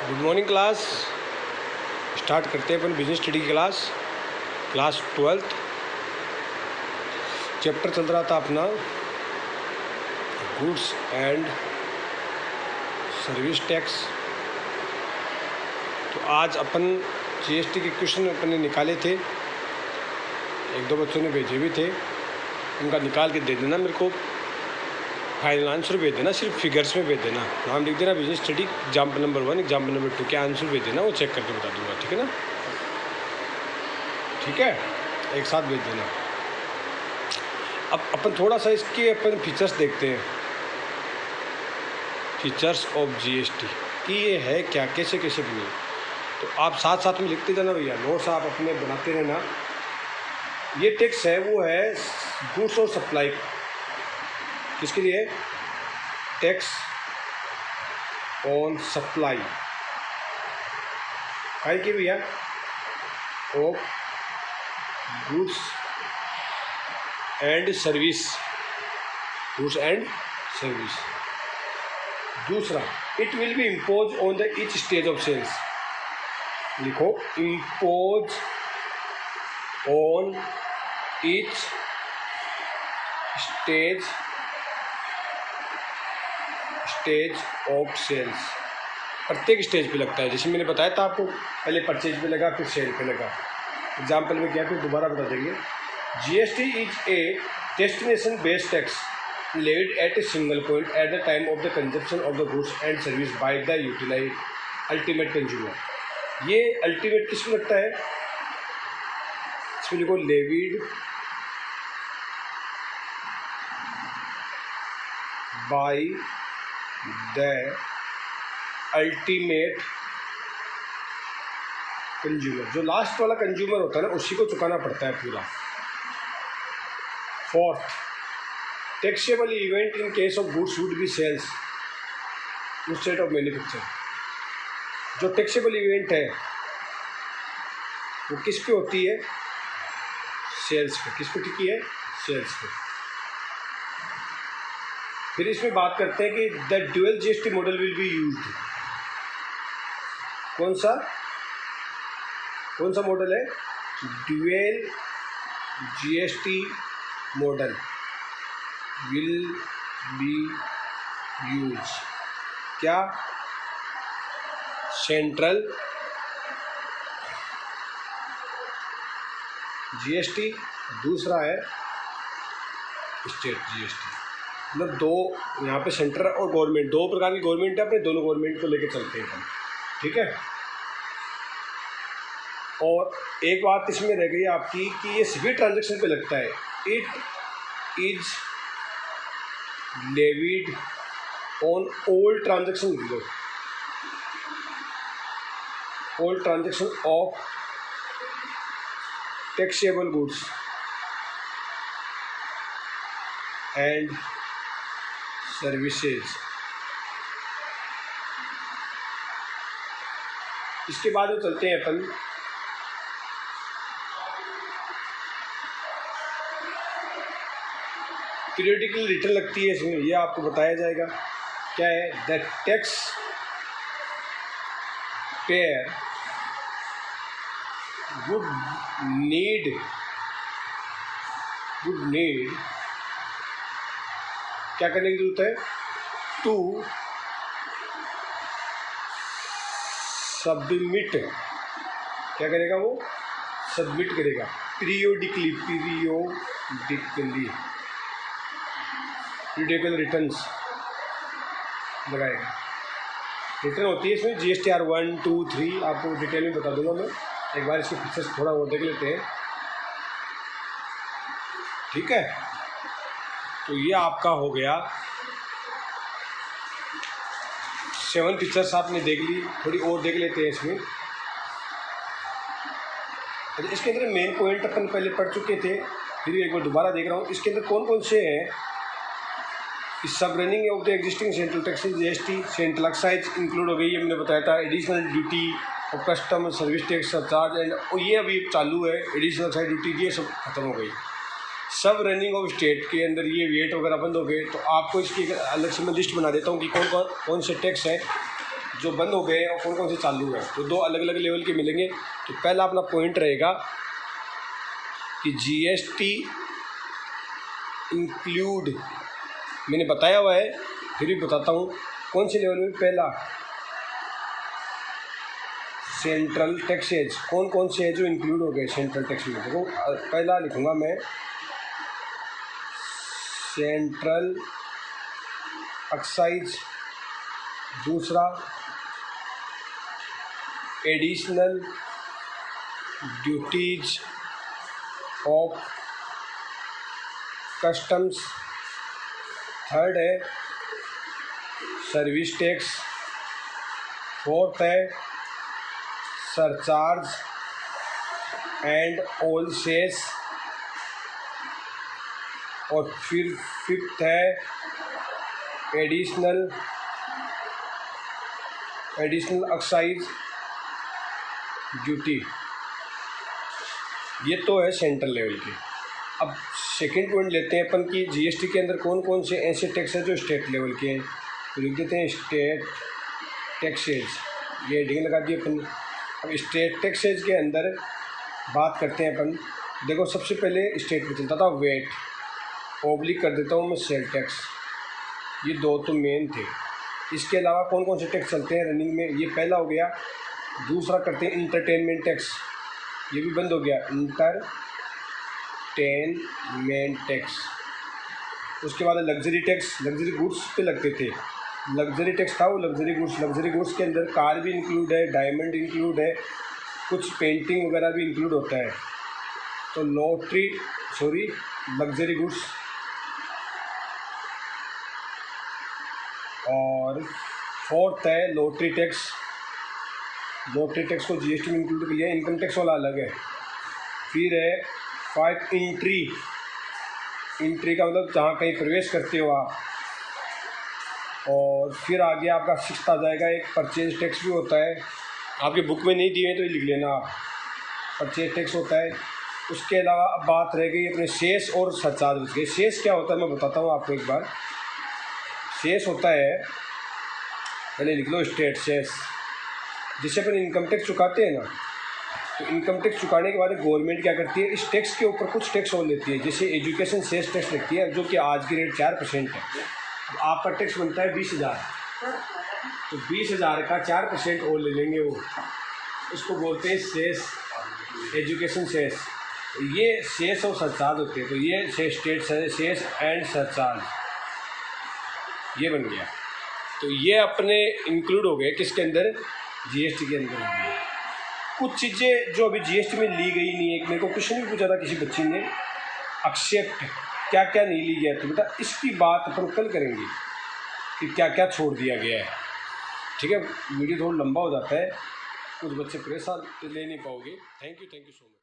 Good morning class. Start करते हैं अपन business study की क्लास 12th। चैप्टर चल रहा था अपना गुड्स एंड सर्विस टैक्स। तो आज अपन जीएसटी के क्वेश्चन अपन ने निकाले थे, एक दो बच्चों ने भेजे भी थे, उनका निकाल के दे देना मेरे को। फाइनल आंसर भेज देना, सिर्फ फिगर्स में भेज देना। नाम लिख देना business study example number 1, example number 2 के आंसर भेज देना, वो चेक करके बता दूंगा। ठीक है ना? ठीक है, एक साथ भेज देना। अब अपन थोड़ा सा इसके अपन फीचर्स देखते हैं, फीचर्स ऑफ जीएसटी कि ये है क्या, कैसे कैसे बनी। तो आप साथ साथ में लिखते जाना भैया, नोट्स आप अपने बनाते रहना। ये टैक्स है वो है गुड्स और सप्लाई। किसके लिए? Tax on supply. है कि भैया of goods and service, goods and service. दूसरा, it will be impose on the each stage of sales. लिखो, impose on each stage of sales. प्रत्येक स्टेज पे लगता है। जैसे मैंने बताया था आपको, पहले परचेज पे लगा, फिर सेल पे लगा। एग्जाम्पल में क्या, फिर दोबारा बता देंगे। GST is a destination based tax levied at a single point at the time of the consumption of the goods and service by the utilize ultimate consumer. ये अल्टीमेट किसमें लगता है? इसमें लिखो levied by the ultimate consumer. जो last वाला consumer होता है ना, उसी को चुकाना पड़ता है पूरा। Fourth, taxable event in case of goods would be sales instead of manufacture. जो टैक्सेबल इवेंट है वो किस पे होती है? सेल्स पे। किस पे टिकी है? सेल्स पे। फिर इसमें बात करते हैं कि the dual GST model will be used. कौन सा मॉडल है? Dual GST model will be use. क्या? सेंट्रल जीएसटी, दूसरा है स्टेट जीएसटी। मतलब दो यहाँ पे सेंटर और गवर्नमेंट, दो प्रकार की गवर्नमेंट है, अपने दोनों गवर्नमेंट को लेके चलते हैं हम। ठीक है। और एक बात इसमें रह गई आपकी कि ये सभी ट्रांजैक्शन पे लगता है। It is levied on all transaction below, all transaction of taxable goods and services. इसके बाद में चलते हैं अपन पीरियडिकल रिटर्न लगती है इसमें, यह आपको बताया जाएगा। क्या है? The tax payer would need क्या करने की जरूरत है? To submit. क्या करेगा वो? सबमिट करेगा पीरियोडिकली रिटर्न्स लगाएगा। रिटर्न होती है इसमें GSTR 1, 2, 3, आपको डिटेल में बता दूंगा मैं। एक बार इसके फीचर्स थोड़ा और देख लेते हैं। ठीक है, तो ये आपका हो गया 7 फीचर्स आपने देख ली। थोड़ी और देख लेते हैं इसमें। इसके अंदर मेन पॉइंट अपन पहले पढ़ चुके थे, फिर एक बार दोबारा देख रहा हूँ। इसके अंदर कौन कौन से हैं? इस सब running of the existing central taxes GST. Central excise include हो गई, ये मैंने बताया था। एडिशनल ड्यूटी और custom service tax surcharge and ये अभी चालू है। एडिशनल एक्साइज ड्यूटी ये सब खत्म हो गई। सब रनिंग ऑफ स्टेट के अंदर ये वेट वगैरह बंद हो गए। तो आपको इसकी अलग से मैं लिस्ट बना देता हूँ कि कौन से टैक्स हैं जो बंद हो गए और कौन कौन से चालू हैं, तो दो अलग अलग लेवल के मिलेंगे। तो पहला अपना पॉइंट रहेगा कि जीएसटी इंक्लूड, मैंने बताया हुआ है फिर भी बताता हूँ कौन से लेवल में। पहला सेंट्रल टैक्सेज, कौन कौन से हैं जो इंक्लूड हो गए सेंट्रल टैक्स में। देखो पहला लिखूँगा मैं सेंट्रल एक्साइज, दूसरा additional duties of customs, third है सर्विस टैक्स, फोर्थ है सरचार्ज एंड ऑल सेस, और फिर फिफ्थ है एडिशनल एक्साइज ड्यूटी। ये तो है सेंट्रल लेवल के। अब सेकंड पॉइंट लेते हैं अपन कि जीएसटी के अंदर कौन कौन से ऐसे टैक्स हैं जो स्टेट लेवल के हैं। तो लिख देते हैं स्टेट टैक्सेज, ये हेडिंग लगा दी अपन। अब स्टेट टैक्सेज के अंदर बात करते हैं अपन। देखो सबसे पहले स्टेट में चलता था वेट, ओब्लिक कर देता हूँ मैं सेल टैक्स, ये दो तो मेन थे। इसके अलावा कौन कौन से टैक्स चलते हैं रनिंग में, ये पहला हो गया। दूसरा करते हैं इंटरटेनमेंट टैक्स, ये भी बंद हो गया, इंटरटेनमेंट टैक्स। उसके बाद लग्जरी टैक्स, लग्जरी गुड्स पे लगते थे। लग्जरी टैक्स था वो लग्जरी गुड्स के अंदर कार भी इंक्लूड है, डायमंड इंक्लूड है, कुछ पेंटिंग वगैरह भी इंक्लूड होता है। तो लग्जरी गुड्स। और फोर्थ है लॉटरी टैक्स, लॉटरी टैक्स को जीएसटी में इंक्लूड किया, इनकम टैक्स वाला अलग है। फिर है 5 इंट्री का मतलब जहाँ कहीं प्रवेश करते हो आप। और फिर आगे आपका 6th आ जाएगा, एक परचेज टैक्स भी होता है, आपके बुक में नहीं दिए तो ये लिख लेना आप, परचेज टैक्स होता है। उसके अलावा अब बात रह गई अपने शेष और सरचार्ज बच गए। शेष क्या होता है मैं बताता हूँ आपको एक बार। शेष होता है, पहले लिख लो स्टेट शेष, जिससे अपन इनकम टैक्स चुकाते हैं ना, तो इनकम टैक्स चुकाने के बाद गवर्नमेंट क्या करती है, इस टैक्स के ऊपर कुछ टैक्स और लेती है। जैसे एजुकेशन सेस टैक्स लगती है, जो कि आज की रेट 4% है। अब आपका टैक्स बनता है 20,000, तो 20,000 का 4% और ले लेंगे वो, उसको बोलते हैं सेस, एजुकेशन सेस। ये सेस और सरचार्ज होते हैं, तो ये स्टेट सेस एंड सरचार्ज ये बन गया। तो ये अपने इंक्लूड हो गए किसके अंदर, जीएसटी के अंदर। कुछ चीज़ें जो अभी जीएसटी में ली गई नहीं है, मेरे को क्वेश्चन भी पूछा था किसी बच्ची ने, एक्सेप्ट क्या क्या नहीं ली गया, तो बेटा इसकी बात अपन कल करेंगे कि क्या क्या छोड़ दिया गया है। ठीक है, वीडियो थोड़ा लंबा हो जाता है, कुछ बच्चे परेशान ले नहीं पाओगे। Thank you so much.